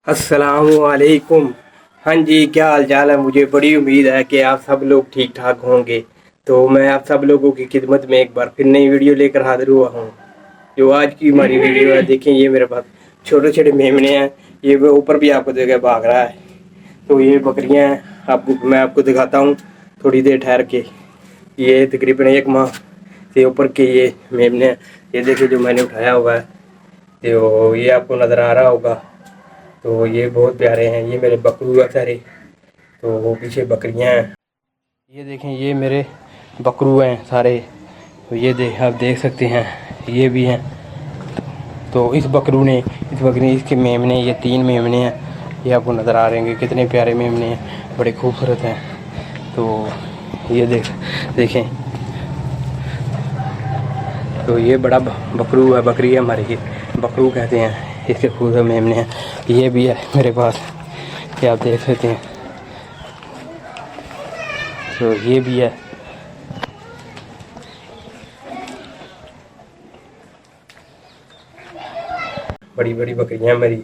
अस्सलामुअलैकुम। हाँ जी, क्या हाल चाल है। मुझे बड़ी उम्मीद है कि आप सब लोग ठीक ठाक होंगे। तो मैं आप सब लोगों की खिदमत में एक बार फिर नई वीडियो लेकर हाजिर हुआ हूँ। जो आज की हमारी वीडियो है, देखें ये मेरे पास छोटे छोटे मेमने हैं। ये वो ऊपर भी आपको जगह भाग रहा है। तो ये बकरियाँ हैं, आपको मैं आपको दिखाता हूँ थोड़ी देर ठहर के। ये तकरीबन 1 माह से ऊपर के ये मेमने हैं। ये देखिए जो मैंने उठाया हुआ है, तो ये आपको नज़र आ रहा होगा। तो ये बहुत प्यारे हैं, ये मेरे बकरू है सारे। तो वो पीछे बकरियां हैं। ये देखें ये मेरे बकरू हैं सारे। तो ये आप देख सकते हैं, ये भी हैं। तो इस बकरी इसके मेमने, ये 3 मेमने हैं। ये आपको नज़र आ रहे होंगे कितने प्यारे मेमने हैं, बड़े खूबसूरत हैं। तो ये देखें। तो ये बड़ा बकरू है, बकरी है हमारी, ये बकरू कहते हैं। इसके खूबसूरत मेमने हैं। ये भी है मेरे पास, ये आप देख सकते हैं। तो ये भी है। बड़ी बड़ी बकरियां मेरी।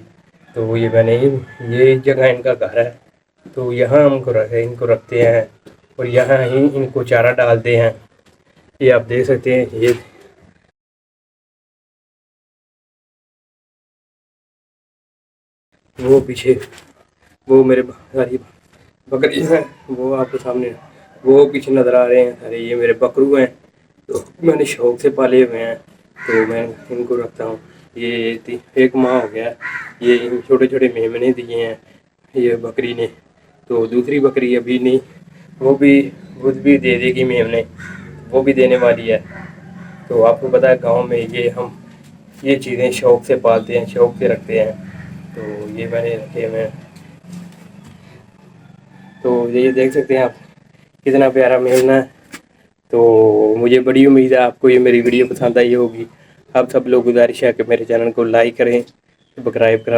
तो ये मैंने ये जगह इनका घर है। तो यहाँ इनको रखते हैं और यहाँ ही इनको चारा डालते हैं। ये आप देख सकते हैं। ये वो पीछे वो मेरे सारी बकरी हैं, वो आपके सामने वो पीछे नज़र आ रहे हैं। अरे ये मेरे बकरू हैं, तो मैंने शौक से पाले हुए हैं। तो मैं इनको रखता हूँ। ये 1 माह हो गया। ये छोटे छोटे मेमने दिए हैं ये बकरी ने। तो दूसरी बकरी अभी नहीं, वो भी दूध भी दे देगी मेमने, वो भी देने वाली है। तो आपको पता है गांव में ये हम ये चीज़ें शौक से पालते हैं, शौक से रखते हैं। तो ये मैंने रखे हुए हैं। तो ये देख सकते हैं आप, कितना प्यारा मेमना है। तो मुझे बड़ी उम्मीद है आपको ये मेरी वीडियो पसंद आई होगी। आप सब लोग गुजारिश है कि मेरे चैनल को लाइक करें, सब्सक्राइब करें।